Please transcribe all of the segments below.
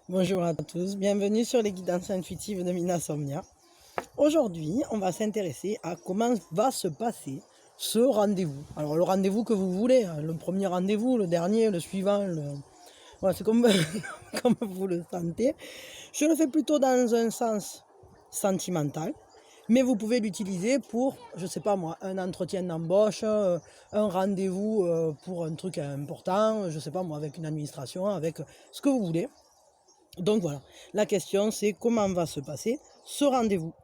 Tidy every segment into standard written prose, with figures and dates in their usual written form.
Bonjour à tous, bienvenue sur les guidances intuitives de Minasomnia. Aujourd'hui, on va s'intéresser à comment va se passer ce rendez-vous. Alors le rendez-vous que vous voulez, hein, le premier rendez-vous, le dernier, le suivant, voilà, c'est comme, comme vous le sentez. Je le fais plutôt dans un sens sentimental, mais vous pouvez l'utiliser pour, je sais pas moi, un entretien d'embauche, un rendez-vous pour un truc important, je sais pas moi, avec une administration, avec ce que vous voulez. Donc voilà, la question c'est comment va se passer ce rendez-vous.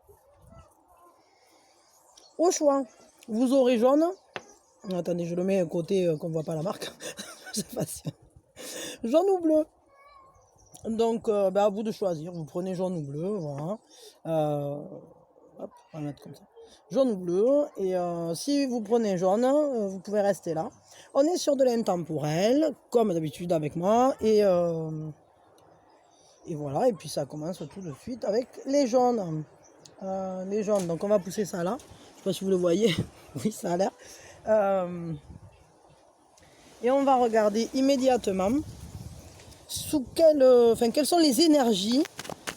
Au choix, vous aurez jaune. Attendez, je le mets à côté qu'on ne voit pas la marque. C'est facile. Jaune ou bleu. Donc à vous de choisir, vous prenez jaune ou bleu, voilà. Hop, on va mettre comme ça. Jaune ou bleu, et si vous prenez jaune, vous pouvez rester là. On est sur de l'intemporel, comme d'habitude avec moi, et voilà, et puis ça commence tout de suite avec les jaunes. Les jaunes, donc on va pousser ça là. Je sais pas si vous le voyez, oui ça a l'air. Et on va regarder immédiatement quelles sont les énergies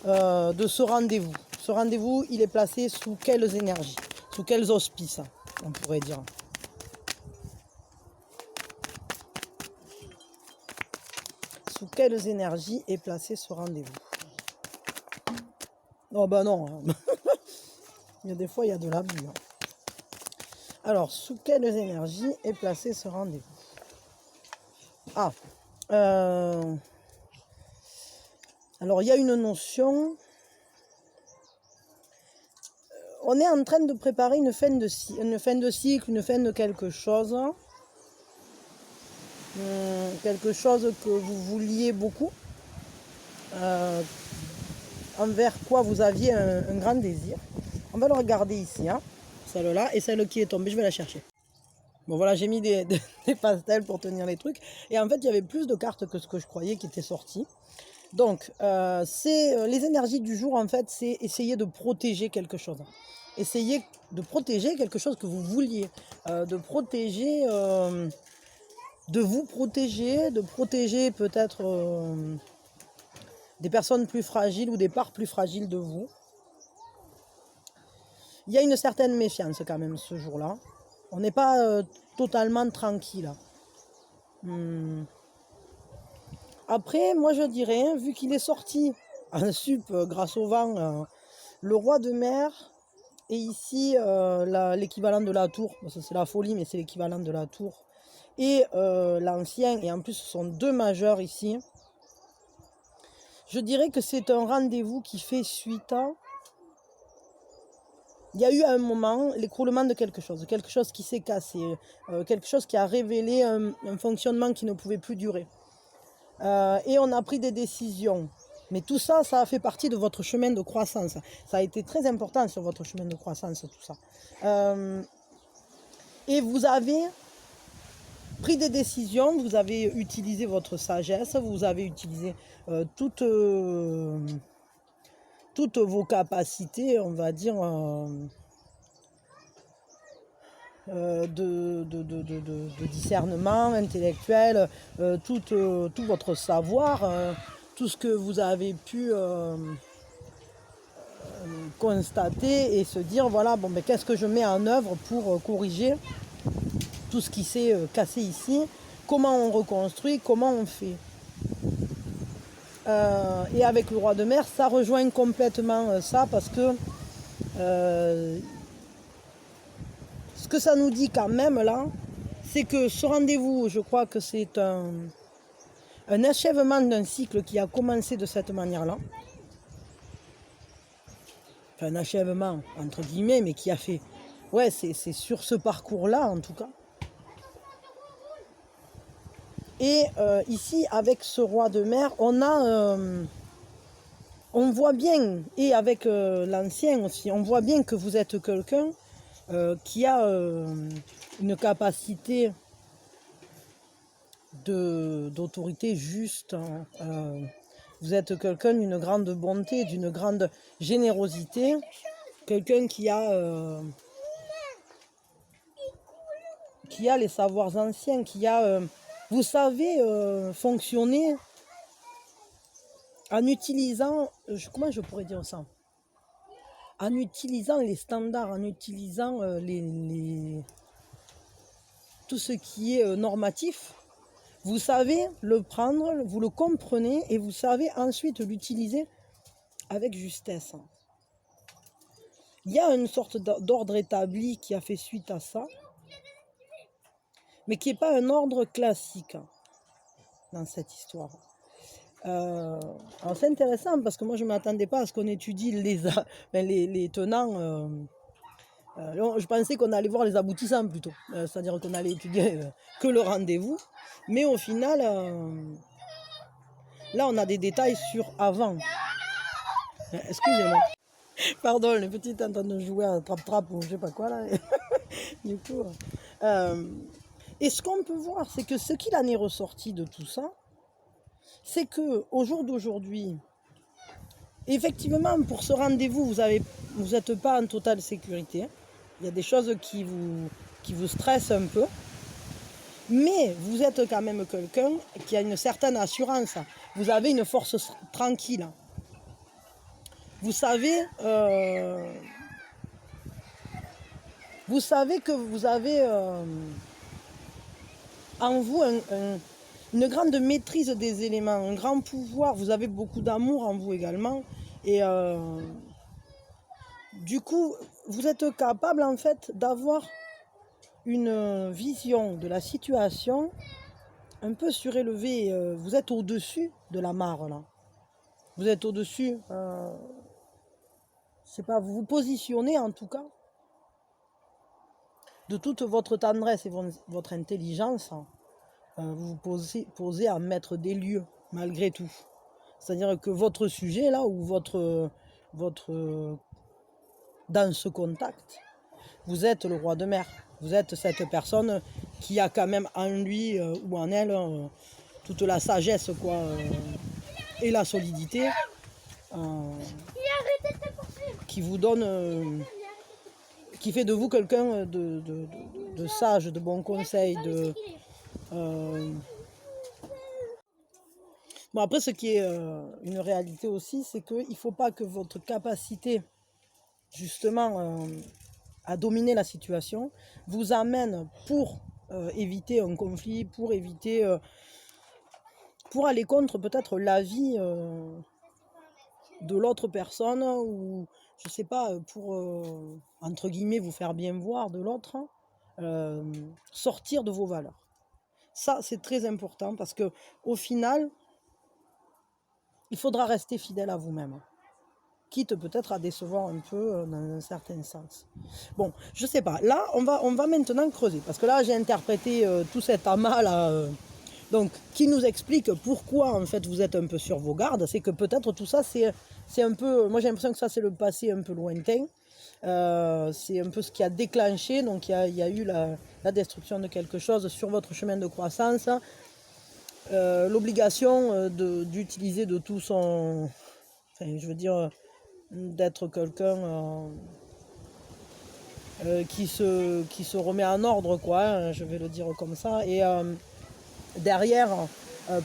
de ce rendez-vous. Ce rendez-vous, il est placé sous quelles énergies, sous quels auspices, on pourrait dire. Sous quelles énergies est placé ce rendez-vous? Oh bah non, il y a des fois il y a de l'abus. Alors, sous quelles énergies est placé ce rendez-vous? Alors il y a une notion. On est en train de préparer une fin de cycle, une fin de quelque chose. Quelque chose que vous vouliez beaucoup. Envers quoi vous aviez un grand désir. On va le regarder ici, hein, celle-là, et celle qui est tombée, je vais la chercher. Bon voilà, j'ai mis des pastels pour tenir les trucs. Et en fait, il y avait plus de cartes que ce que je croyais qui étaient sorties. Donc, les énergies du jour, en fait, c'est essayer de protéger quelque chose. Essayer de protéger quelque chose que vous vouliez. De protéger, de protéger peut-être des personnes plus fragiles ou des parts plus fragiles de vous. Il y a une certaine méfiance quand même ce jour-là. On n'est pas totalement tranquille. Après, moi je dirais, vu qu'il est sorti en sup grâce au vent, le roi de mer et ici l'équivalent de la tour, parce que c'est la folie mais c'est l'équivalent de la tour, et l'ancien, et en plus ce sont deux majeurs ici. Je dirais que c'est un rendez-vous qui fait suite à... Il y a eu à un moment l'écroulement de quelque chose qui s'est cassé, quelque chose qui a révélé un fonctionnement qui ne pouvait plus durer. Et on a pris des décisions. Mais tout ça, ça a fait partie de votre chemin de croissance. Ça a été très important sur votre chemin de croissance, tout ça. Et vous avez pris des décisions, vous avez utilisé votre sagesse, vous avez utilisé toutes vos capacités, on va dire, de discernement intellectuel, tout votre savoir, tout ce que vous avez pu constater et se dire, voilà, bon, mais qu'est-ce que je mets en œuvre pour corriger tout ce qui s'est cassé ici, comment on reconstruit, comment on fait. Et avec le roi de mer, ça rejoint complètement ça, parce que ce que ça nous dit quand même là, c'est que ce rendez-vous, je crois que c'est un achèvement d'un cycle qui a commencé de cette manière-là. Enfin, un achèvement, entre guillemets, mais qui a fait... Ouais, c'est sur ce parcours-là, en tout cas. Et ici, avec ce roi de mer, on a... on voit bien, et avec l'ancien aussi, on voit bien que vous êtes quelqu'un qui a une capacité d'autorité juste. Vous êtes quelqu'un d'une grande bonté, d'une grande générosité, quelqu'un qui a les savoirs anciens, qui a, vous savez, fonctionner en utilisant, comment je pourrais dire ça? En utilisant les standards, en utilisant tout ce qui est normatif, vous savez le prendre, vous le comprenez et vous savez ensuite l'utiliser avec justesse. Il y a une sorte d'ordre établi qui a fait suite à ça, mais qui n'est pas un ordre classique dans cette histoire. Alors c'est intéressant parce que moi je ne m'attendais pas à ce qu'on étudie les tenants. Je pensais qu'on allait voir les aboutissants plutôt, c'est-à-dire qu'on allait étudier que le rendez-vous, mais au final, là on a des détails sur avant. Excusez-moi. Pardon, les petites en train de jouer à trap-trap ou je sais pas quoi là. Du coup, et ce qu'on peut voir, c'est que ce qu'il en est ressorti de tout ça, c'est que au jour d'aujourd'hui, effectivement, pour ce rendez-vous, vous n'êtes pas en totale sécurité. Il y a des choses qui vous stressent un peu. Mais vous êtes quand même quelqu'un qui a une certaine assurance. Vous avez une force tranquille. Vous savez que vous avez en vous une grande maîtrise des éléments, un grand pouvoir. Vous avez beaucoup d'amour en vous également. Et du coup, vous êtes capable en fait d'avoir une vision de la situation un peu surélevée. Vous êtes au-dessus de la mare là. Vous êtes au-dessus. C'est pas, vous vous positionnez en tout cas de toute votre tendresse et votre intelligence. Vous vous posez à mettre des lieux malgré tout. C'est-à-dire que votre sujet là ou votre dans ce contact, vous êtes le roi de mer. Vous êtes cette personne qui a quand même en lui ou en elle toute la sagesse quoi, et la solidité qui vous donne, qui fait de vous quelqu'un de sage, de bon conseil. Bon, après, ce qui est une réalité aussi, c'est qu'il ne faut pas que votre capacité justement à dominer la situation vous amène pour éviter un conflit, pour éviter, pour aller contre peut-être l'avis de l'autre personne ou je sais pas, pour entre guillemets vous faire bien voir de l'autre, sortir de vos valeurs. Ça c'est très important parce que au final il faudra rester fidèle à vous-même, quitte peut-être à décevoir un peu dans un certain sens. Bon, je sais pas. Là, on va maintenant creuser. Parce que là, j'ai interprété tout cet amas là. Donc, qui nous explique pourquoi en fait vous êtes un peu sur vos gardes. C'est que peut-être tout ça, c'est un peu. Moi, j'ai l'impression que ça, c'est le passé un peu lointain. C'est un peu ce qui a déclenché. Donc, il y a eu la destruction de quelque chose sur votre chemin de croissance. L'obligation d'utiliser de tout son. Enfin, je veux dire d'être quelqu'un qui se remet en ordre, quoi, hein, je vais le dire comme ça, et derrière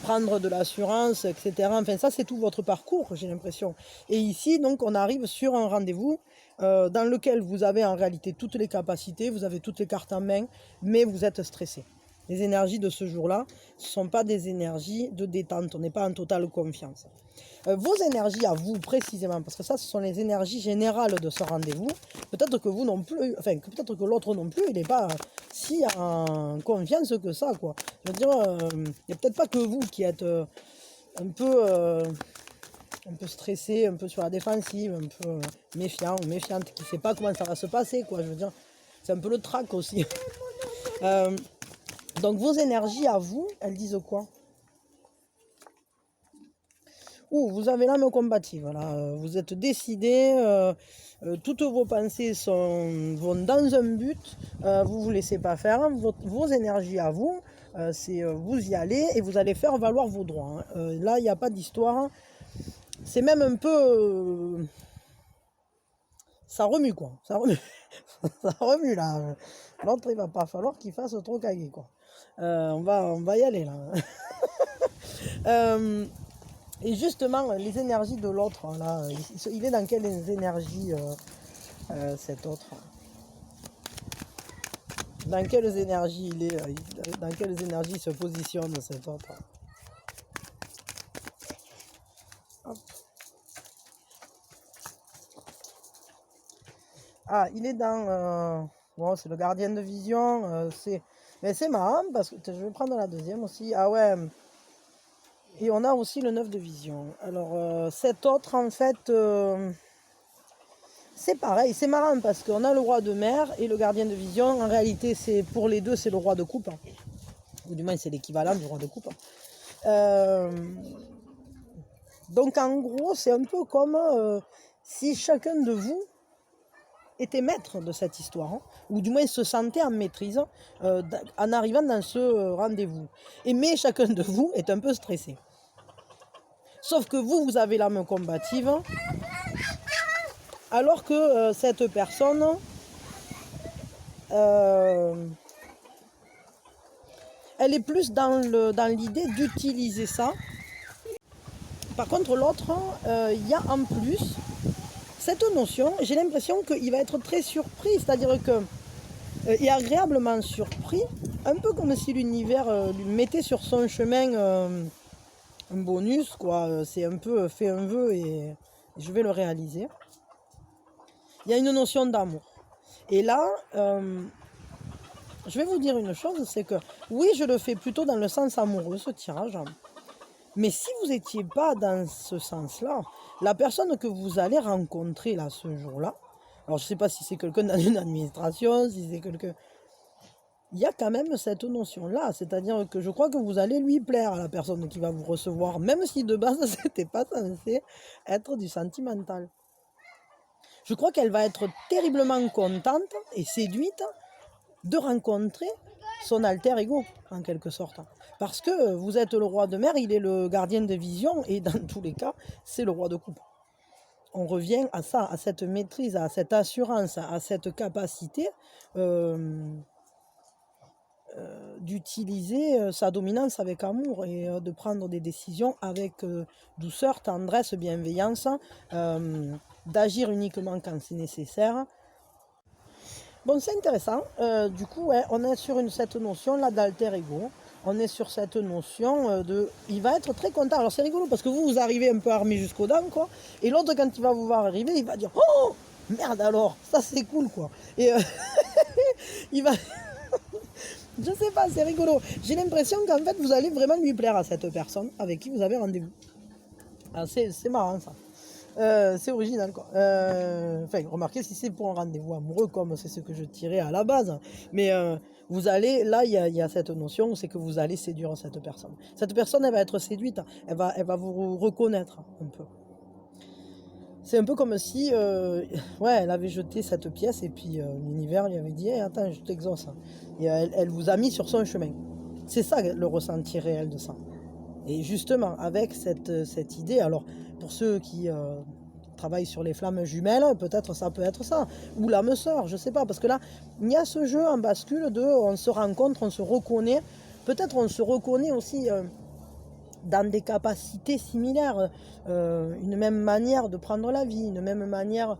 prendre de l'assurance, etc. Enfin, ça, c'est tout votre parcours, j'ai l'impression. Et ici, donc, on arrive sur un rendez-vous dans lequel vous avez en réalité toutes les capacités, vous avez toutes les cartes en main, mais vous êtes stressé. Les énergies de ce jour-là, ce ne sont pas des énergies de détente, on n'est pas en totale confiance. Vos énergies à vous précisément, parce que ça ce sont les énergies générales de ce rendez-vous, peut-être que vous non plus, enfin peut-être que l'autre non plus, il n'est pas si en confiance que ça, quoi. Je veux dire, il n'y a peut-être pas que vous qui êtes un peu stressé, un peu sur la défensive, un peu méfiant ou méfiante, qui ne sait pas comment ça va se passer, quoi. Je veux dire, c'est un peu le trac aussi. Donc vos énergies à vous, elles disent quoi? Vous avez l'âme combative, là. Vous êtes décidé, toutes vos pensées vont dans un but, vous ne vous laissez pas faire, vos énergies à vous, c'est vous y allez et vous allez faire valoir vos droits. Là, il n'y a pas d'histoire, c'est même un peu... ça remue, quoi, ça remue, ça remue, là. L'autre, il va pas falloir qu'il fasse trop caguer, quoi. On va y aller, là. Et justement, les énergies de l'autre, là, il est dans quelles énergies cet autre? Dans quelles énergies il est? Dans quelles énergies se positionne cet autre? Hop. Ah, il est dans... bon, c'est le gardien de vision. Mais c'est marrant parce que je vais prendre la deuxième aussi. Ah ouais. Et on a aussi le 9 de vision. Alors, cet autre, en fait, c'est pareil. C'est marrant parce qu'on a le roi de mer et le gardien de vision. En réalité, c'est pour les deux, c'est le roi de coupe. Ou du moins, c'est l'équivalent du roi de coupe. Donc, en gros, c'est un peu comme si chacun de vous était maître de cette histoire, hein, ou du moins se sentait en maîtrise en arrivant dans ce rendez-vous. Mais chacun de vous est un peu stressé. Sauf que vous avez l'âme combative, alors que cette personne, elle est plus dans l'idée d'utiliser ça. Par contre, l'autre, il y a en plus cette notion, j'ai l'impression qu'il va être très surpris, c'est-à-dire que et agréablement surpris, un peu comme si l'univers lui mettait sur son chemin un bonus, quoi. C'est un peu fait un vœu et je vais le réaliser. Il y a une notion d'amour. Et là, je vais vous dire une chose, c'est que oui, je le fais plutôt dans le sens amoureux, ce tirage. Mais si vous n'étiez pas dans ce sens-là, la personne que vous allez rencontrer là ce jour-là, alors je ne sais pas si c'est quelqu'un dans une administration, si c'est quelqu'un... Il y a quand même cette notion-là, c'est-à-dire que je crois que vous allez lui plaire à la personne qui va vous recevoir, même si de base c'était pas censé être du sentimental. Je crois qu'elle va être terriblement contente et séduite de rencontrer son alter ego, en quelque sorte. Parce que vous êtes le roi de mer, il est le gardien de vision, et dans tous les cas, c'est le roi de coupe. On revient à ça, à cette maîtrise, à cette assurance, à cette capacité d'utiliser sa dominance avec amour et de prendre des décisions avec douceur, tendresse, bienveillance, d'agir uniquement quand c'est nécessaire. Bon, c'est intéressant. Du coup, ouais, on est sur cette notion-là d'alter ego. On est sur cette notion de... Il va être très content. Alors, c'est rigolo parce que vous arrivez un peu armé jusqu'aux dents, quoi. Et l'autre, quand il va vous voir arriver, il va dire « Oh, merde alors, ça c'est cool, quoi. » Et il va... Je sais pas, c'est rigolo. J'ai l'impression qu'en fait, vous allez vraiment lui plaire à cette personne avec qui vous avez rendez-vous. C'est marrant, ça. C'est original, quoi. Enfin, remarquez si c'est pour un rendez-vous amoureux, comme c'est ce que je tirais à la base. Mais vous allez, là, il y a cette notion, c'est que vous allez séduire cette personne. Cette personne, elle va être séduite, elle va vous reconnaître un peu. C'est un peu comme si, ouais, elle avait jeté cette pièce et puis l'univers lui avait dit hey, attends, je t'exauce. Et elle vous a mis sur son chemin. C'est ça le ressenti réel de ça. Et justement, avec cette idée, alors pour ceux qui travaillent sur les flammes jumelles, peut-être ça peut être ça. Ou l'âme sœur, je sais pas. Parce que là, il y a ce jeu en bascule de on se rencontre, on se reconnaît. Peut-être on se reconnaît aussi dans des capacités similaires, une même manière de prendre la vie, une même manière,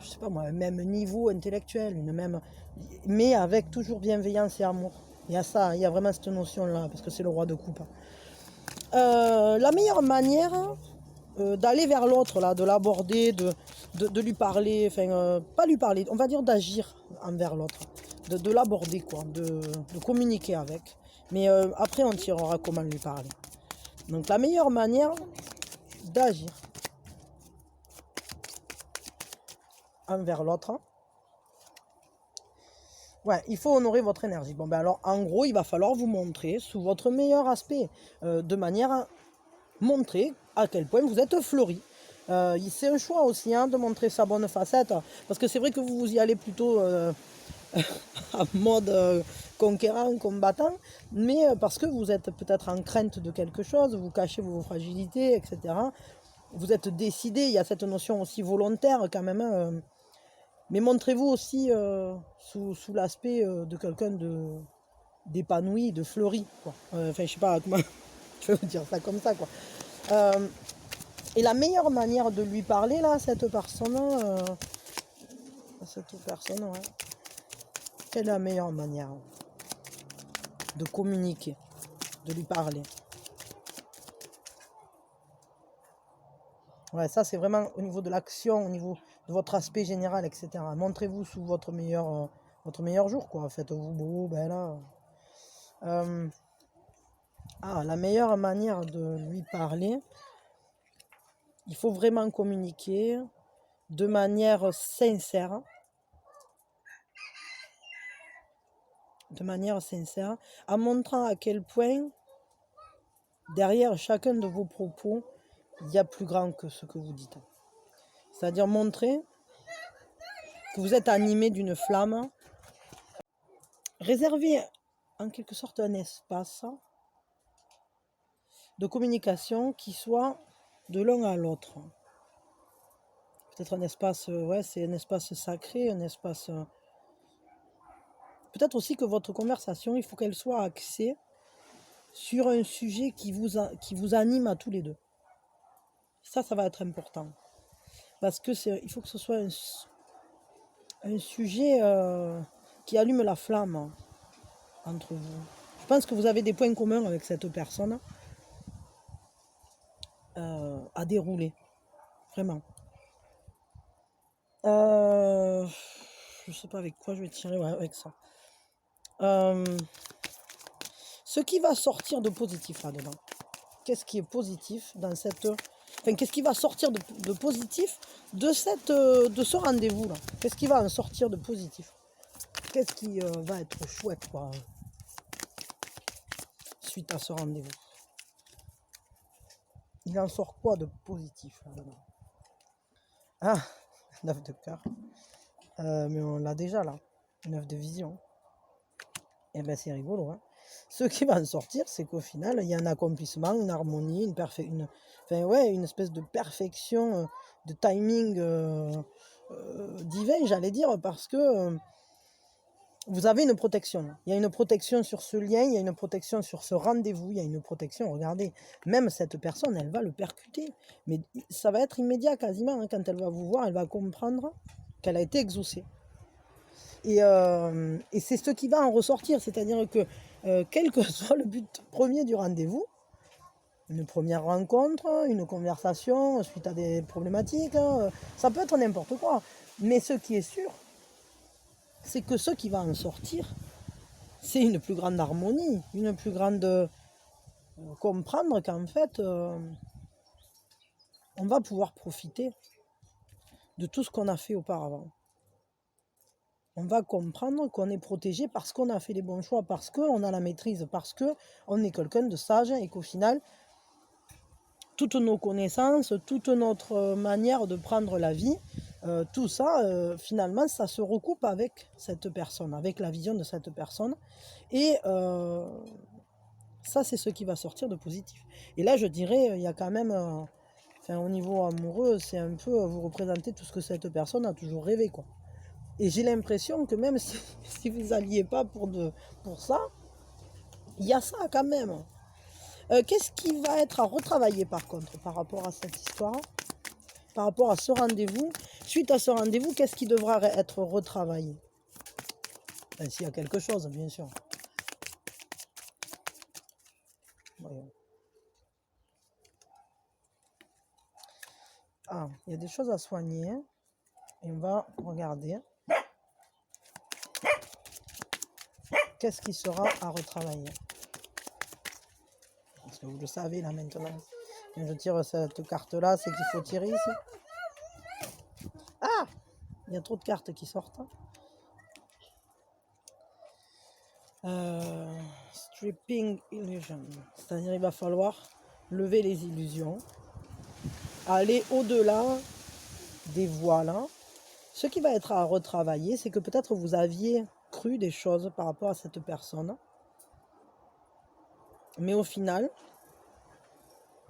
je sais pas moi, un même niveau intellectuel, mais avec toujours bienveillance et amour. Il y a ça, il y a vraiment cette notion-là, parce que c'est le roi de coupe. La meilleure manière d'aller vers l'autre, là, de l'aborder, de lui parler, enfin, pas lui parler, on va dire d'agir envers l'autre, de l'aborder, quoi, de communiquer avec. Mais après, on tirera comment lui parler. Donc la meilleure manière d'agir envers l'autre, ouais, il faut honorer votre énergie. Bon, ben alors, en gros, il va falloir vous montrer sous votre meilleur aspect, de manière à montrer à quel point vous êtes fleuri. C'est un choix aussi hein, de montrer sa bonne facette, parce que c'est vrai que vous y allez plutôt en mode conquérant, combattant, mais parce que vous êtes peut-être en crainte de quelque chose, vous cachez vos fragilités, etc. Vous êtes décidé, il y a cette notion aussi volontaire quand même, mais montrez-vous aussi sous l'aspect de quelqu'un d'épanoui, de fleuri, quoi. Enfin, je sais pas comment je vais vous dire ça comme ça, quoi. Et la meilleure manière de lui parler, là, cette personne, ouais. Quelle est la meilleure manière de communiquer, de lui parler? Ouais, ça c'est vraiment au niveau de l'action, au niveau de votre aspect général, etc. Montrez-vous sous votre meilleur jour, quoi. Faites-vous beau, ben là. La meilleure manière de lui parler, il faut vraiment communiquer de manière sincère. En montrant à quel point, derrière chacun de vos propos, il y a plus grand que ce que vous dites. C'est-à-dire montrer que vous êtes animé d'une flamme. Réservez en quelque sorte un espace de communication qui soit de l'un à l'autre. Peut-être un espace, c'est un espace sacré, un espace... Peut-être aussi que votre conversation, il faut qu'elle soit axée sur un sujet qui vous anime à tous les deux. Ça va être important. Parce que il faut que ce soit un sujet qui allume la flamme entre vous. Je pense que vous avez des points communs avec cette personne à dérouler. Vraiment. Je sais pas avec quoi je vais tirer, avec ça. Ce qui va sortir de positif là-dedans. Qu'est-ce qui est positif dans cette... Enfin, qu'est-ce qui va sortir de positif de ce rendez-vous là? Qu'est-ce qui va en sortir de positif? Qu'est-ce qui va être chouette, quoi, suite à ce rendez-vous? Il en sort quoi de positif là-dedans? Ah, 9 de cœur. Mais on l'a déjà là. 9 de vision. Et ben c'est rigolo, hein. Ce qui va en sortir, c'est qu'au final, il y a un accomplissement, une harmonie, une espèce de perfection, de timing divin, j'allais dire, parce que vous avez une protection. Il y a une protection sur ce lien, il y a une protection sur ce rendez-vous, il y a une protection. Regardez, même cette personne, elle va le percuter. Mais ça va être immédiat quasiment, hein. Quand elle va vous voir, elle va comprendre qu'elle a été exaucée. Et c'est ce qui va en ressortir, c'est-à-dire que quel que soit le but premier du rendez-vous, une première rencontre, une conversation suite à des problématiques, ça peut être n'importe quoi. Mais ce qui est sûr, c'est que ce qui va en sortir, c'est une plus grande harmonie, une plus grande... comprendre qu'en fait, on va pouvoir profiter de tout ce qu'on a fait auparavant. On va comprendre qu'on est protégé parce qu'on a fait les bons choix, parce qu'on a la maîtrise, parce qu'on est quelqu'un de sage et qu'au final, toutes nos connaissances, toute notre manière de prendre la vie, tout ça, finalement, ça se recoupe avec cette personne, avec la vision de cette personne. Et ça, c'est ce qui va sortir de positif. Et là, je dirais, il y a quand même, au niveau amoureux, c'est un peu, vous représentez tout ce que cette personne a toujours rêvé, quoi. Et j'ai l'impression que même si vous n'alliez pas pour ça, il y a ça quand même. Qu'est-ce qui va être à retravailler par contre par rapport à cette histoire, par rapport à ce rendez-vous? Suite à ce rendez-vous, qu'est-ce qui devra être retravaillé? Enfin, s'il y a quelque chose, bien sûr. Voyons. Ah, il y a des choses à soigner. Et on va regarder. Qu'est-ce qui sera à retravailler? Parce que vous le savez là maintenant. Quand je tire cette carte-là, c'est qu'il faut tirer ici. Ah! Il y a trop de cartes qui sortent. Stripping illusion. C'est-à-dire il va falloir lever les illusions. Aller au-delà des voiles. Ce qui va être à retravailler, c'est que peut-être vous aviez cru des choses par rapport à cette personne. Mais au final,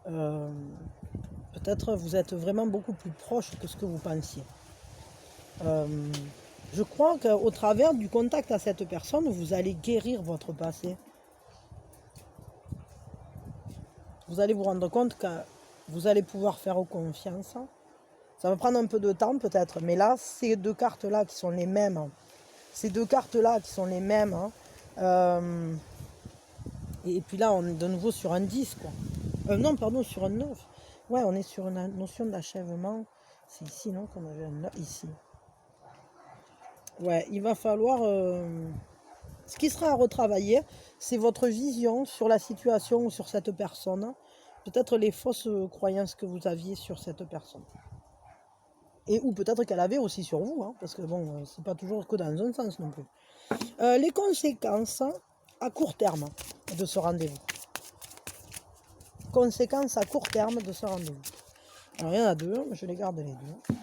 peut-être vous êtes vraiment beaucoup plus proche que ce que vous pensiez. Je crois qu'au travers du contact à cette personne, vous allez guérir votre passé. Vous allez vous rendre compte que vous allez pouvoir faire confiance. Ça va prendre un peu de temps peut-être, mais là, ces deux cartes-là qui sont les mêmes, hein, et puis là, on est de nouveau sur un 10, quoi. Non, pardon, sur un 9. Ouais, on est sur une notion d'achèvement. C'est ici, non, qu'on avait un 9, ici. Ouais, il va falloir... ce qui sera à retravailler, c'est votre vision sur la situation ou sur cette personne. Peut-être les fausses croyances que vous aviez sur cette personne. Et ou peut-être qu'elle avait aussi sur vous, hein, parce que bon, c'est pas toujours que dans un sens non plus. Les conséquences à court terme de ce rendez-vous. Conséquences à court terme de ce rendez-vous. Alors il y en a deux, je les garde les deux.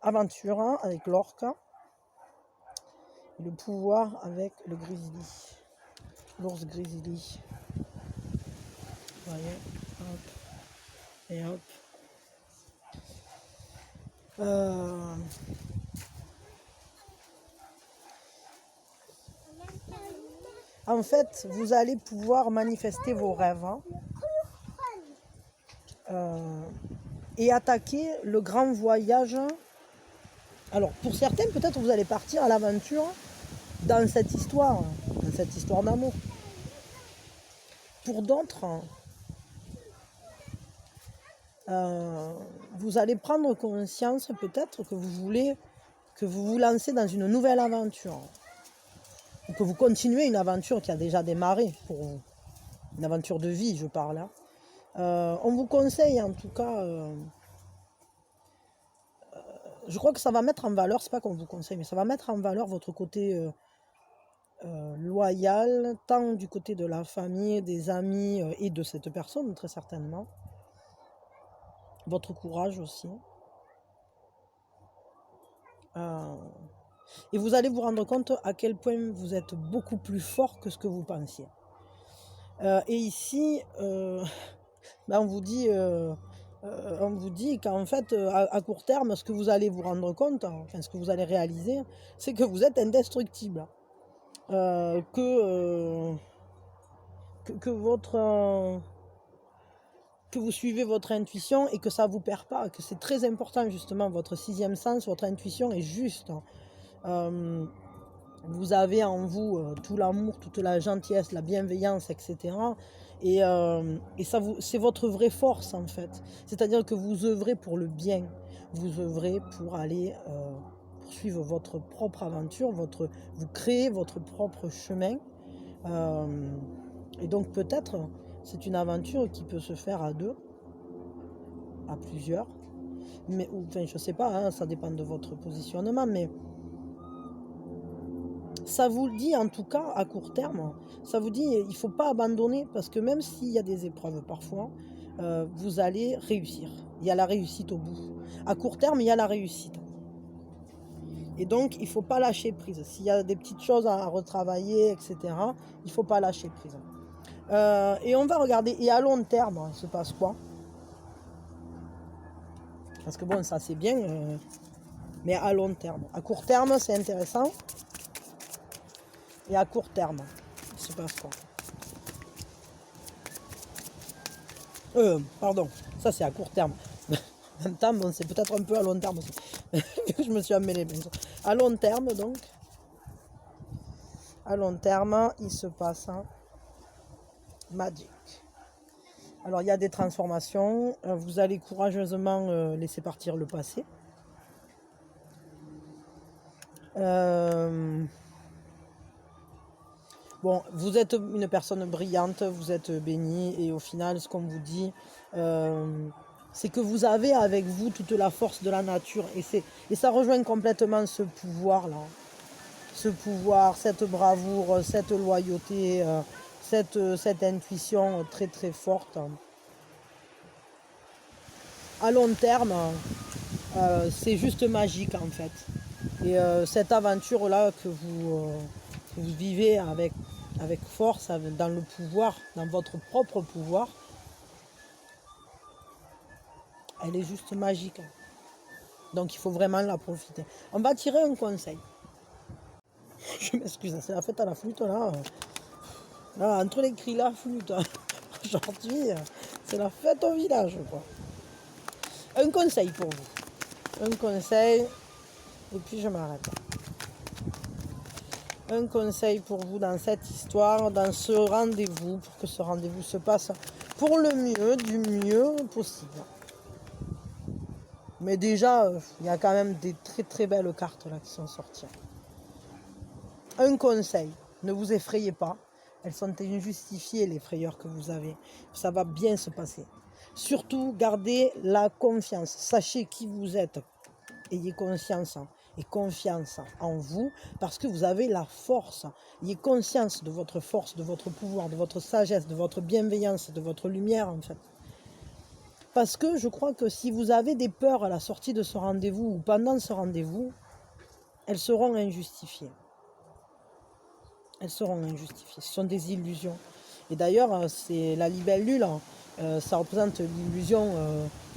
Aventure avec l'orque. Et le pouvoir avec le grizzly. L'ours grizzly. Vous voyez, hop. Et hop. En fait, vous allez pouvoir manifester vos rêves, hein, et attaquer le grand voyage. Alors, pour certains, peut-être vous allez partir à l'aventure dans cette histoire d'amour. Pour d'autres, vous allez prendre conscience peut-être que vous vous lancez dans une nouvelle aventure. Ou que vous continuez une aventure qui a déjà démarré pour vous. Une aventure de vie, je parle là. On vous conseille en tout cas, je crois que ça va mettre en valeur, c'est pas qu'on vous conseille, mais ça va mettre en valeur votre côté loyal, tant du côté de la famille, des amis et de cette personne, très certainement. Votre courage aussi. Et vous allez vous rendre compte à quel point vous êtes beaucoup plus fort que ce que vous pensiez. Et ici, ben on vous dit qu'en fait, à court terme, ce que vous allez vous rendre compte, enfin ce que vous allez réaliser, c'est que vous êtes indestructible. Que vous suivez votre intuition et que ça ne vous perd pas, que c'est très important justement, votre sixième sens, votre intuition est juste. Vous avez en vous tout l'amour, toute la gentillesse, la bienveillance, etc. Et c'est votre vraie force en fait. C'est-à-dire que vous œuvrez pour le bien, vous œuvrez pour aller poursuivre votre propre aventure, vous créez votre propre chemin. Et donc peut-être c'est une aventure qui peut se faire à deux, à plusieurs. Mais, enfin, je ne sais pas, hein, ça dépend de votre positionnement, mais ça vous le dit en tout cas à court terme, ça vous dit il ne faut pas abandonner parce que même s'il y a des épreuves parfois, vous allez réussir. Il y a la réussite au bout. À court terme, il y a la réussite. Et donc, il ne faut pas lâcher prise. S'il y a des petites choses à retravailler, etc., il ne faut pas lâcher prise. Et on va regarder, et à long terme, il se passe quoi? Parce que bon, ça c'est bien, mais à long terme. À court terme, c'est intéressant. Et à court terme, il se passe quoi? Pardon, ça c'est à court terme. En même temps, bon, c'est peut-être un peu à long terme aussi. Je me suis emmêlé. À long terme, donc. À long terme, il se passe Magic. Alors, il y a des transformations. Vous allez courageusement laisser partir le passé. Bon, vous êtes une personne brillante, vous êtes bénie, et au final, ce qu'on vous dit, c'est que vous avez avec vous toute la force de la nature, et ça rejoint complètement ce pouvoir-là. Ce pouvoir, cette bravoure, cette loyauté, cette intuition très très forte. À long terme, c'est juste magique en fait. Et cette aventure-là que vous vivez avec force, dans le pouvoir, dans votre propre pouvoir, elle est juste magique. Donc il faut vraiment la profiter. On va tirer un conseil. Je m'excuse, c'est la fête à la flûte là. Là, entre les cris, la flûte. Aujourd'hui, c'est la fête au village, quoi. Un conseil pour vous. Un conseil, et puis je m'arrête. Un conseil pour vous dans cette histoire, dans ce rendez-vous, pour que ce rendez-vous se passe pour le mieux, du mieux possible. Mais déjà, il y a quand même des très très belles cartes là qui sont sorties. Un conseil, ne vous effrayez pas. Elles sont injustifiées, les frayeurs que vous avez. Ça va bien se passer. Surtout, gardez la confiance. Sachez qui vous êtes. Ayez conscience et confiance en vous parce que vous avez la force. Ayez conscience de votre force, de votre pouvoir, de votre sagesse, de votre bienveillance, de votre lumière en fait. Parce que je crois que si vous avez des peurs à la sortie de ce rendez-vous ou pendant ce rendez-vous, elles seront injustifiées. Elles seront injustifiées. Ce sont des illusions. Et d'ailleurs, c'est la libellule, ça représente l'illusion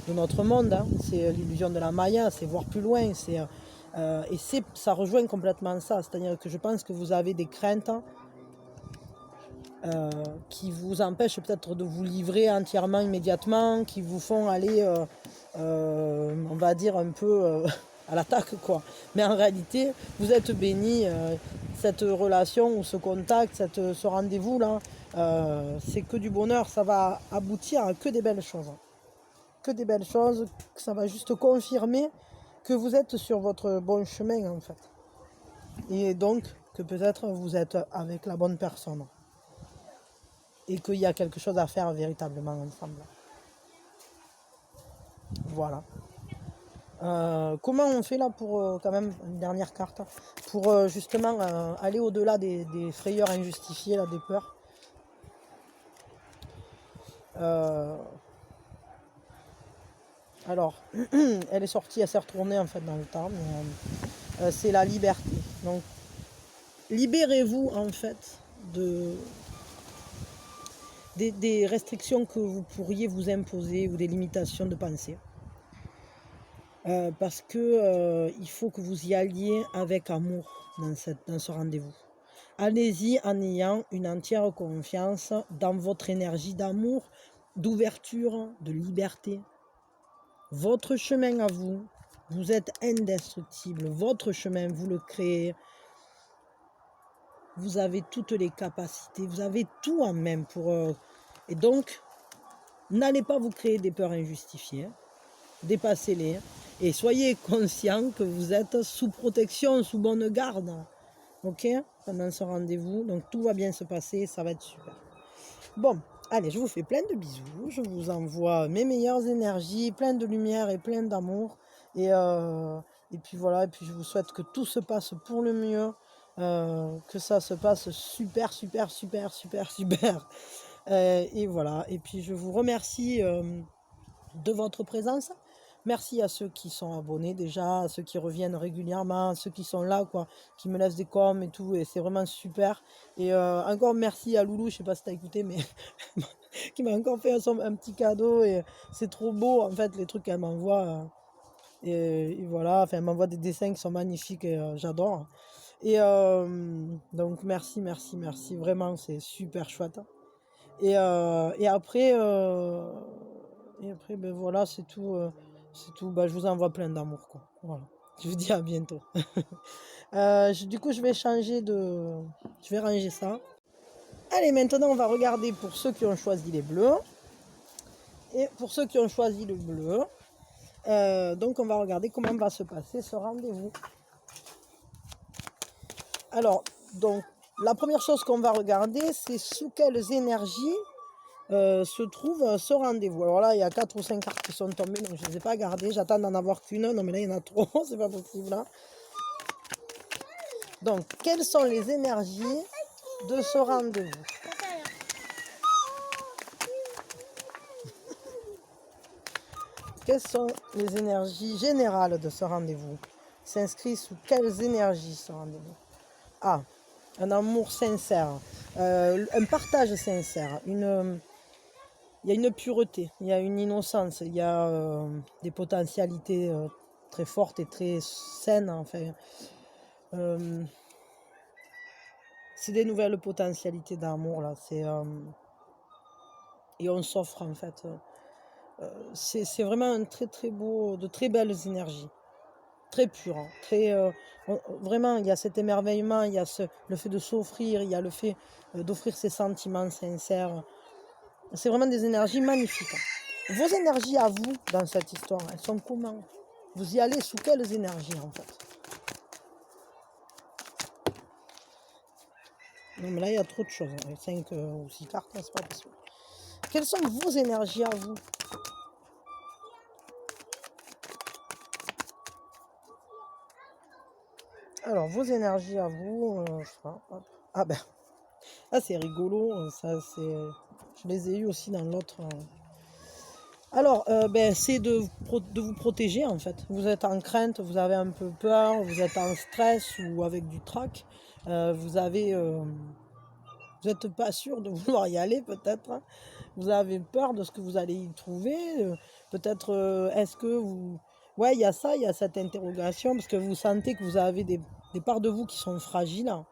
de notre monde. Hein. C'est l'illusion de la Maya, c'est voir plus loin. Ça rejoint complètement ça. C'est-à-dire que je pense que vous avez des craintes qui vous empêchent peut-être de vous livrer entièrement, immédiatement, qui vous font aller, on va dire, un peu à l'attaque, quoi. Mais en réalité, vous êtes bénis. Cette relation ou ce contact, ce rendez-vous-là, c'est que du bonheur. Ça va aboutir à que des belles choses. Que des belles choses. Ça va juste confirmer que vous êtes sur votre bon chemin, en fait. Et donc, que peut-être vous êtes avec la bonne personne. Et qu'il y a quelque chose à faire véritablement ensemble. Voilà. Comment on fait là pour, quand même, une dernière carte, pour justement aller au-delà des frayeurs injustifiées, là, des peurs. Alors, elle est sortie, elle s'est retournée en fait dans le temps, mais c'est la liberté. Donc, libérez-vous en fait des restrictions que vous pourriez vous imposer ou des limitations de pensée. Parce que il faut que vous y alliez avec amour dans ce rendez-vous. Allez-y en ayant une entière confiance dans votre énergie d'amour, d'ouverture, de liberté. Votre chemin à vous, vous êtes indestructible. Votre chemin, vous le créez. Vous avez toutes les capacités, vous avez tout en main pour... Et donc, n'allez pas vous créer des peurs injustifiées. Dépassez-les. Et soyez conscient que vous êtes sous protection, sous bonne garde. Ok? Pendant ce rendez-vous. Donc tout va bien se passer, ça va être super. Bon, allez, je vous fais plein de bisous. Je vous envoie mes meilleures énergies, plein de lumière et plein d'amour. Et puis voilà, et puis je vous souhaite que tout se passe pour le mieux. Que ça se passe super, super, super, super, super. Et voilà, et puis je vous remercie de votre présence. Merci à ceux qui sont abonnés déjà, à ceux qui reviennent régulièrement, à ceux qui sont là, quoi, qui me laissent des coms et tout, et c'est vraiment super. Et encore merci à Loulou, je sais pas si t'as écouté, mais qui m'a encore fait un petit cadeau, et c'est trop beau, en fait, les trucs qu'elle m'envoie. Et voilà, enfin, elle m'envoie des dessins qui sont magnifiques, et j'adore. Et donc merci, merci, merci, vraiment, c'est super chouette. Et après, ben voilà, c'est tout. C'est tout. Bah, je vous envoie plein d'amour, quoi. Voilà. Je vous dis à bientôt. Du coup, je vais changer de... Je vais ranger ça. Allez, maintenant, on va regarder pour ceux qui ont choisi les bleus. Et pour ceux qui ont choisi le bleu. Donc, on va regarder comment va se passer ce rendez-vous. Alors, donc, la première chose qu'on va regarder, c'est sous quelles énergies se trouve ce rendez-vous. Alors là, il y a 4 ou 5 cartes qui sont tombées, donc je ne les ai pas gardées. J'attends d'en avoir qu'une. Non, mais là, il y en a trop, c'est pas possible. Là. Donc, quelles sont les énergies de ce rendez-vous? Quelles sont les énergies générales de ce rendez-vous? S'inscrit sous quelles énergies ce rendez-vous? Ah, un amour sincère, un partage sincère, il y a une pureté, il y a une innocence, il y a des potentialités très fortes et très saines. Enfin, c'est des nouvelles potentialités d'amour là. et on s'offre en fait. C'est vraiment un très très beau, de très belles énergies, très pures, hein, très, vraiment il y a cet émerveillement, il y a le fait de s'offrir, il y a le fait d'offrir ses sentiments sincères. C'est vraiment des énergies magnifiques, hein. Vos énergies à vous dans cette histoire, elles sont comment? Vous y allez sous quelles énergies en fait? Non mais là il y a trop de choses, hein. 5 ou 6 cartes, hein, c'est pas possible. Quelles sont vos énergies à vous? Alors, vos énergies à vous, je sais pas, hop. Ah ben, ah c'est rigolo, ça c'est... Je les ai eu aussi dans l'autre. Alors, ben, c'est de vous protéger en fait. Vous êtes en crainte, vous avez un peu peur, vous êtes en stress ou avec du trac. Vous avez... vous n'êtes pas sûr de vouloir y aller peut-être, hein. Vous avez peur de ce que vous allez y trouver. Peut-être, est-ce que vous... Ouais, il y a ça, il y a cette interrogation, parce que vous sentez que vous avez des parts de vous qui sont fragiles, hein.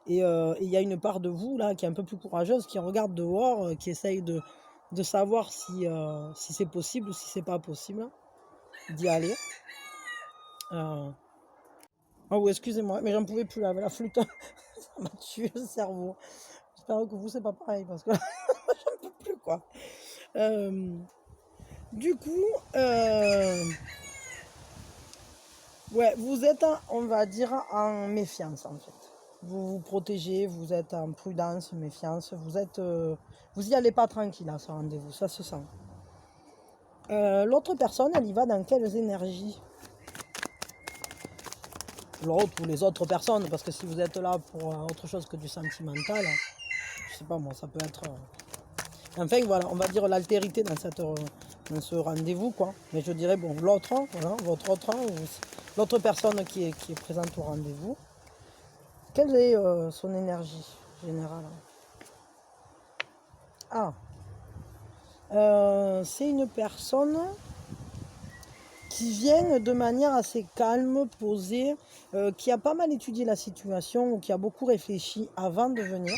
Et il y a une part de vous là qui est un peu plus courageuse, qui regarde dehors, qui essaye de savoir si c'est possible ou si c'est pas possible d'y aller. Oh oui, excusez-moi, mais j'en pouvais plus là, avec la flûte, ça m'a tué le cerveau. J'espère que vous, c'est pas pareil, parce que j'en peux plus quoi. Euh, du coup, ouais, vous êtes, on va dire, en méfiance en fait. Vous vous protégez, vous êtes en prudence, méfiance, vous y allez pas tranquille à ce rendez-vous, ça se sent. L'autre personne, elle y va dans quelles énergies? L'autre ou les autres personnes, parce que si vous êtes là pour autre chose que du sentimental, je sais pas moi, ça peut être... Enfin voilà, on va dire l'altérité dans ce rendez-vous, quoi. Mais je dirais, bon, l'autre, voilà, l'autre personne qui est présente au rendez-vous, quelle est son énergie générale? Ah, c'est une personne qui vient de manière assez calme, posée, qui a pas mal étudié la situation, ou qui a beaucoup réfléchi avant de venir,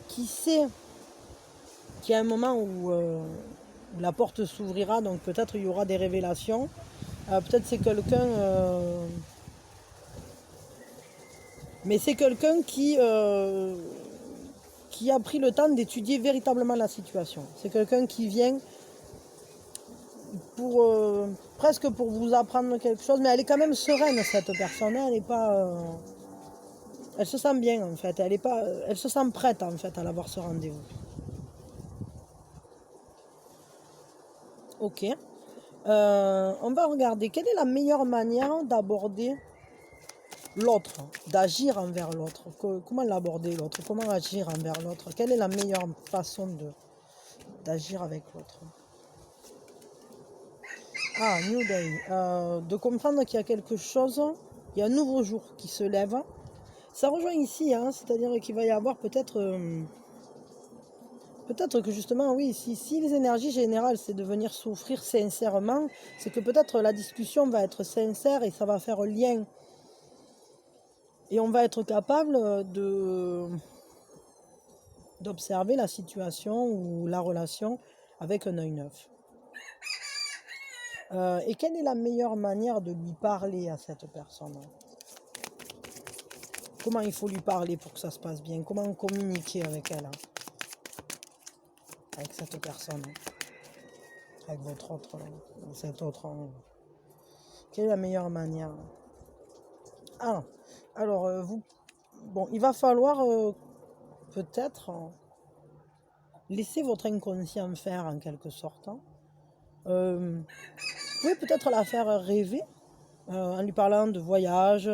qui sait qu'il y a un moment où la porte s'ouvrira, donc peut-être il y aura des révélations. Peut-être c'est quelqu'un... mais c'est quelqu'un qui a pris le temps d'étudier véritablement la situation. C'est quelqu'un qui vient pour presque pour vous apprendre quelque chose, mais elle est quand même sereine cette personne. Elle est pas, elle se sent bien en fait. Elle est pas, elle se sent prête en fait à avoir ce rendez-vous. Ok. On va regarder quelle est la meilleure manière d'aborder l'autre, d'agir envers l'autre. Comment l'aborder l'autre? Comment agir envers l'autre? Quelle est la meilleure façon d'agir avec l'autre? Ah, New Day. De comprendre qu'il y a quelque chose, il y a un nouveau jour qui se lève. Ça rejoint ici, hein, c'est-à-dire qu'il va y avoir peut-être que justement, oui, si les énergies générales, c'est de venir souffrir sincèrement, c'est que peut-être la discussion va être sincère et ça va faire lien. Et on va être capable d'observer la situation ou la relation avec un œil neuf. Et quelle est la meilleure manière de lui parler à cette personne? Comment il faut lui parler pour que ça se passe bien? Comment communiquer avec elle, avec cette personne, avec votre autre, ou cet autre? Quelle est la meilleure manière? Ah, alors bon, il va falloir peut-être laisser votre inconscient faire en quelque sorte, hein. Vous pouvez peut-être la faire rêver en lui parlant de voyage,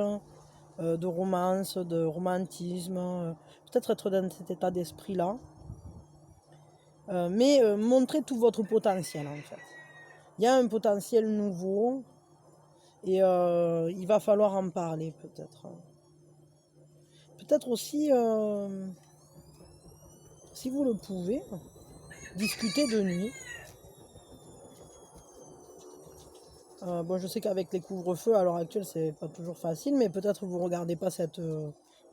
de romance, de romantisme, peut-être être dans cet état d'esprit-là, mais montrer tout votre potentiel en fait. Il y a un potentiel nouveau et il va falloir en parler peut-être. Peut-être aussi, si vous le pouvez, discuter de nuit. Bon, je sais qu'avec les couvre-feux à l'heure actuelle, c'est pas toujours facile, mais peut-être vous regardez pas cette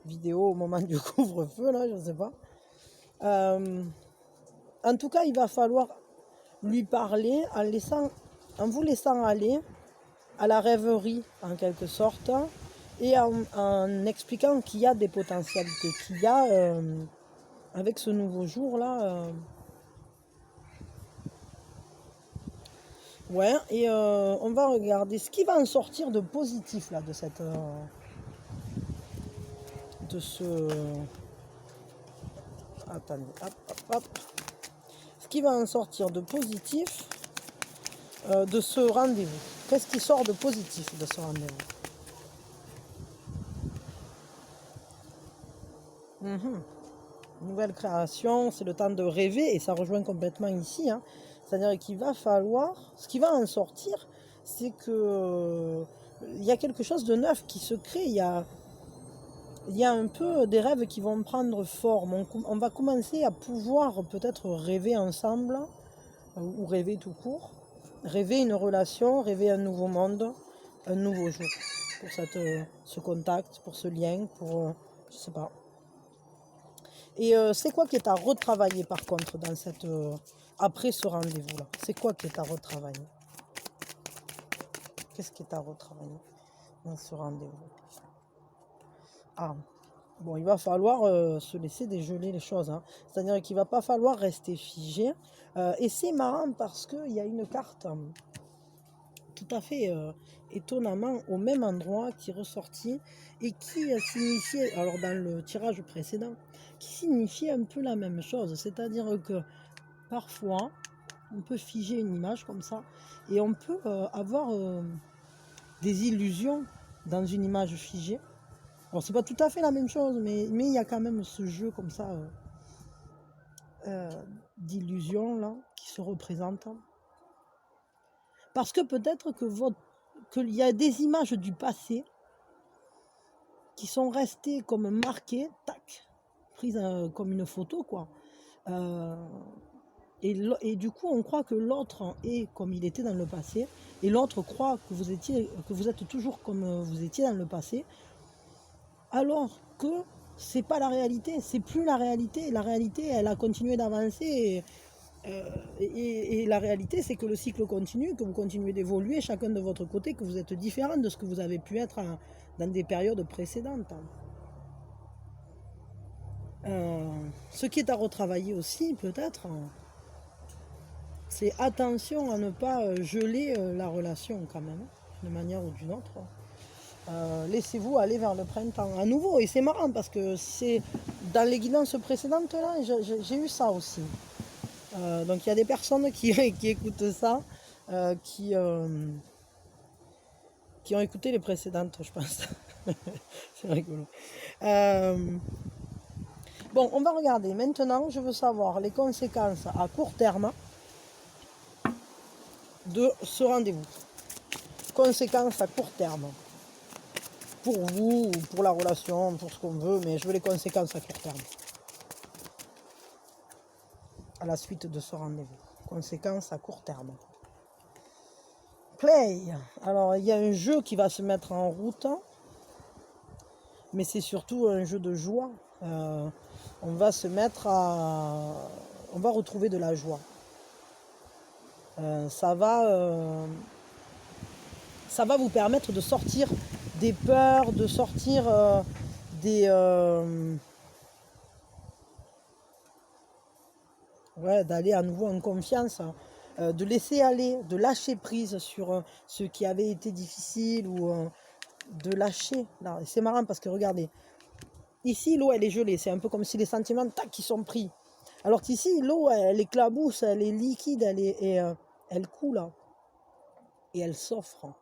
vidéo au moment du couvre-feu, là, je sais pas. Euh, en tout cas, il va falloir lui parler en vous laissant aller à la rêverie, en quelque sorte, et en expliquant qu'il y a des potentialités, qu'il y a, avec ce nouveau jour-là, ouais, et on va regarder ce qui va en sortir de positif, là, de cette... de ce... Attendez, hop, hop, hop. Ce qui va en sortir de positif de ce rendez-vous. Qu'est-ce qui sort de positif de ce rendez-vous? Nouvelle création, c'est le temps de rêver, et ça rejoint complètement ici, hein. C'est-à-dire qu'il va falloir, ce qui va en sortir, c'est que il y a quelque chose de neuf qui se crée, il y a un peu des rêves qui vont prendre forme. On va commencer à pouvoir peut-être rêver ensemble, ou rêver tout court, rêver une relation, rêver un nouveau monde, un nouveau jour, pour ce contact, pour ce lien, pour, je sais pas. Et c'est quoi qui est à retravailler par contre dans cette, après ce rendez-vous-là? C'est quoi qui est à retravailler? Qu'est-ce qui est à retravailler dans ce rendez-vous? Ah, bon, il va falloir se laisser dégeler les choses, hein. C'est-à-dire qu'il ne va pas falloir rester figé. Et c'est marrant parce qu'il y a une carte tout à fait étonnamment au même endroit qui est ressortie et qui signifiait, alors dans le tirage précédent, qui signifiait un peu la même chose. C'est-à-dire que parfois, on peut figer une image comme ça et on peut avoir des illusions dans une image figée. Alors c'est pas tout à fait la même chose, mais il y a quand même ce jeu comme ça d'illusions là qui se représentent. Parce que peut-être qu'il y a des images du passé qui sont restées comme marquées, tac, prises comme une photo, quoi. Et du coup, on croit que l'autre est comme il était dans le passé, et l'autre croit que vous êtes toujours comme vous étiez dans le passé, alors que c'est pas la réalité, c'est plus la réalité. La réalité, elle a continué d'avancer. Et la réalité, c'est que le cycle continue, que vous continuez d'évoluer chacun de votre côté, que vous êtes différent de ce que vous avez pu être dans des périodes précédentes. Ce qui est à retravailler aussi, peut-être, c'est attention à ne pas geler la relation quand même, d'une manière ou d'une autre. Laissez-vous aller vers le printemps à nouveau. Et c'est marrant parce que c'est dans les guidances précédentes, là, j'ai eu ça aussi. Donc il y a des personnes qui écoutent ça, qui ont écouté les précédentes, je pense. C'est rigolo. Bon, on va regarder. Maintenant, je veux savoir les conséquences à court terme de ce rendez-vous. Conséquences à court terme. Pour vous, pour la relation, pour ce qu'on veut, mais je veux les conséquences à court terme. À la suite de ce rendez-vous. Conséquences à court terme. Play. Alors, il y a un jeu qui va se mettre en route, mais c'est surtout un jeu de joie. On va se mettre à... On va retrouver de la joie. Ça va vous permettre de sortir des peurs, de sortir d'aller à nouveau en confiance, de laisser aller, de lâcher prise sur ce qui avait été difficile ou de lâcher. C'est marrant parce que regardez, ici l'eau elle est gelée, c'est un peu comme si les sentiments tac qui sont pris. Alors qu'ici l'eau elle éclabousse, elle est liquide, elle coule et elle s'offre.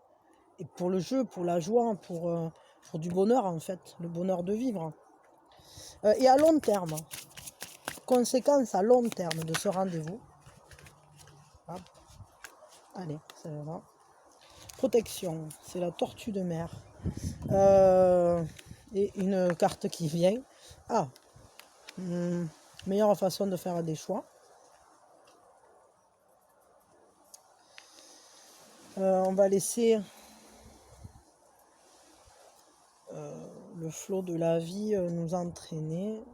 Et pour le jeu, pour la joie, pour du bonheur en fait, le bonheur de vivre. Et à long terme, conséquence à long terme de ce rendez-vous. Hop. Allez, c'est là. Protection, c'est la tortue de mer. Et une carte qui vient. Ah, meilleure façon de faire des choix. On va laisser le flot de la vie nous entraîner.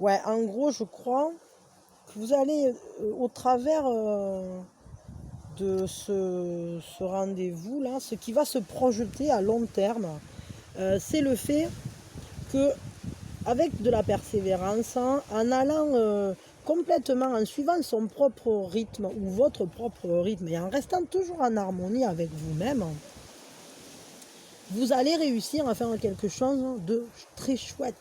Ouais, en gros, je crois que vous allez au travers de ce rendez-vous-là, ce qui va se projeter à long terme, c'est le fait que, avec de la persévérance, hein, en allant complètement, en suivant son propre rythme ou votre propre rythme et en restant toujours en harmonie avec vous-même, vous allez réussir à faire quelque chose de très chouette.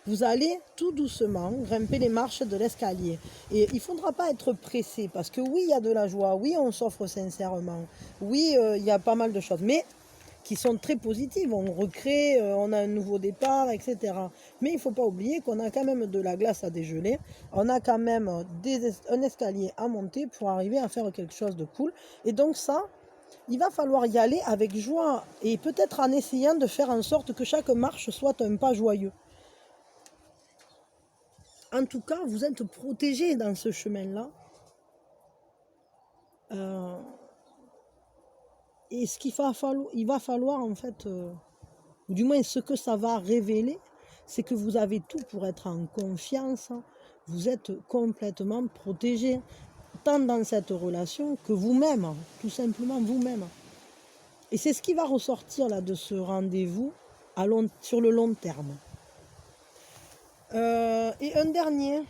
Vous allez tout doucement grimper les marches de l'escalier. Et il ne faudra pas être pressé, parce que oui, il y a de la joie, oui, on s'offre sincèrement, oui, il y a pas mal de choses, mais qui sont très positives. On recrée, on a un nouveau départ, etc. Mais il ne faut pas oublier qu'on a quand même de la glace à dégeler, on a quand même un escalier à monter pour arriver à faire quelque chose de cool. Et donc ça, il va falloir y aller avec joie et peut-être en essayant de faire en sorte que chaque marche soit un pas joyeux. En tout cas, vous êtes protégé dans ce chemin-là. Et ce qu'il va falloir, il va falloir en fait, ou du moins ce que ça va révéler, c'est que vous avez tout pour être en confiance. Vous êtes complètement protégé, tant dans cette relation que vous-même, tout simplement vous-même. Et c'est ce qui va ressortir là de ce rendez-vous sur le long terme. Et une dernière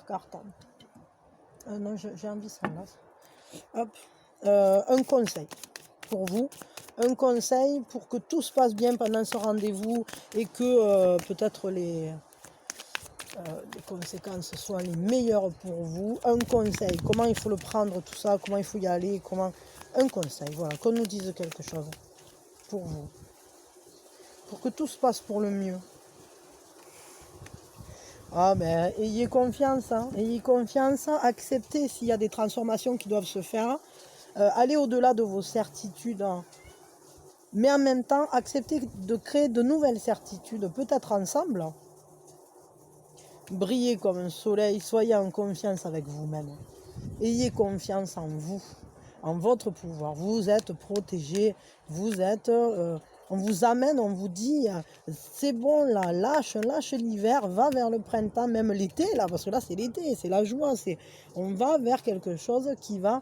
carte. Non, j'ai envie de ça là. Hop. Un conseil pour vous. Un conseil pour que tout se passe bien pendant ce rendez-vous et que peut-être les conséquences soient les meilleures pour vous. Un conseil, comment il faut le prendre, tout ça, comment il faut y aller, comment... Un conseil, voilà, qu'on nous dise quelque chose pour vous. Pour que tout se passe pour le mieux. Ah ben, ayez confiance, hein. Ayez confiance, acceptez s'il y a des transformations qui doivent se faire. Allez au-delà de vos certitudes, hein. Mais en même temps, acceptez de créer de nouvelles certitudes, peut-être ensemble. Brillez comme un soleil, soyez en confiance avec vous-même. Ayez confiance en vous, en votre pouvoir. Vous êtes protégé, vous êtes... on vous amène, on vous dit, c'est bon là, lâche l'hiver, va vers le printemps, même l'été, là, parce que là c'est l'été, c'est la joie, on va vers quelque chose qui va...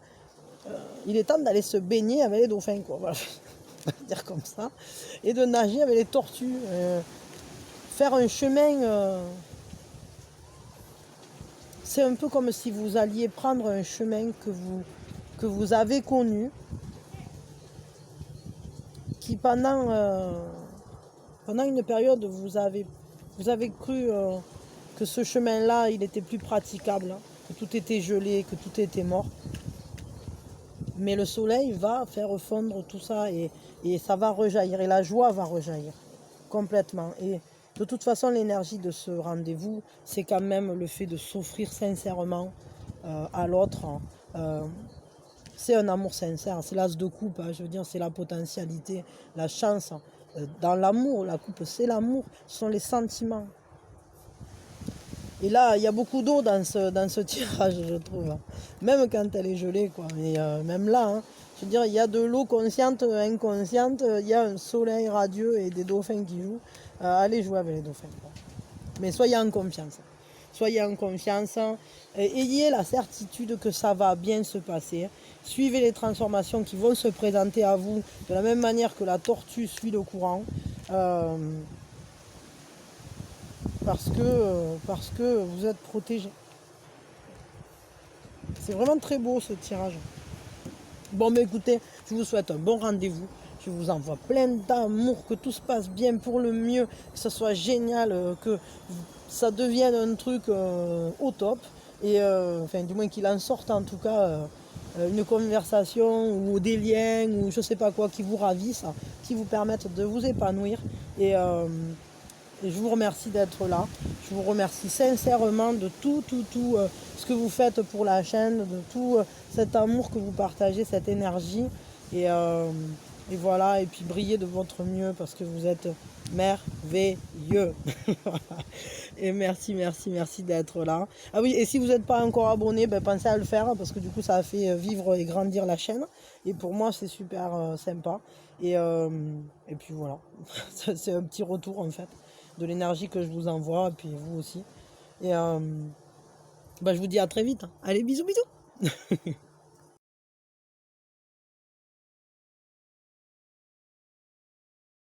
il est temps d'aller se baigner avec les dauphins, quoi, voilà. On va dire comme ça, et de nager avec les tortues, faire un chemin... c'est un peu comme si vous alliez prendre un chemin que vous avez connu, qui pendant une période, vous avez cru que ce chemin-là, il était plus praticable, hein, que tout était gelé, que tout était mort. Mais le soleil va faire fondre tout ça et ça va rejaillir, et la joie va rejaillir complètement. Et de toute façon, l'énergie de ce rendez-vous, c'est quand même le fait de s'offrir sincèrement à l'autre. C'est un amour sincère, c'est l'as de coupe, hein, je veux dire, c'est la potentialité, la chance. Dans l'amour, la coupe, c'est l'amour, ce sont les sentiments. Et là, il y a beaucoup d'eau dans ce tirage, je trouve. Même quand elle est gelée, quoi. Mais même là, hein, je veux dire, il y a de l'eau consciente, inconsciente, il y a un soleil radieux et des dauphins qui jouent. Allez jouer avec les dauphins, quoi. Mais soyez en confiance. Soyez en confiance. Ayez la certitude que ça va bien se passer. Suivez les transformations qui vont se présenter à vous de la même manière que la tortue suit le courant. Parce que vous êtes protégé. C'est vraiment très beau ce tirage. Bon, mais écoutez, je vous souhaite un bon rendez-vous. Je vous envoie plein d'amour, que tout se passe bien pour le mieux, que ce soit génial, que ça devienne un truc au top. Et enfin, du moins qu'il en sorte en tout cas une conversation ou des liens ou je sais pas quoi qui vous ravissent, qui vous permettent de vous épanouir. Et je vous remercie d'être là. Je vous remercie sincèrement de tout ce que vous faites pour la chaîne, de tout cet amour que vous partagez, cette énergie. Et voilà, et puis brillez de votre mieux parce que vous êtes merveilleux. Et merci d'être là. Ah oui, et si vous n'êtes pas encore abonné, ben, pensez à le faire parce que du coup ça a fait vivre et grandir la chaîne. Et pour moi c'est super sympa. Et puis voilà, c'est un petit retour en fait. de l'énergie que je vous envoie, et puis vous aussi. Et je vous dis à très vite. Allez, bisous, bisous.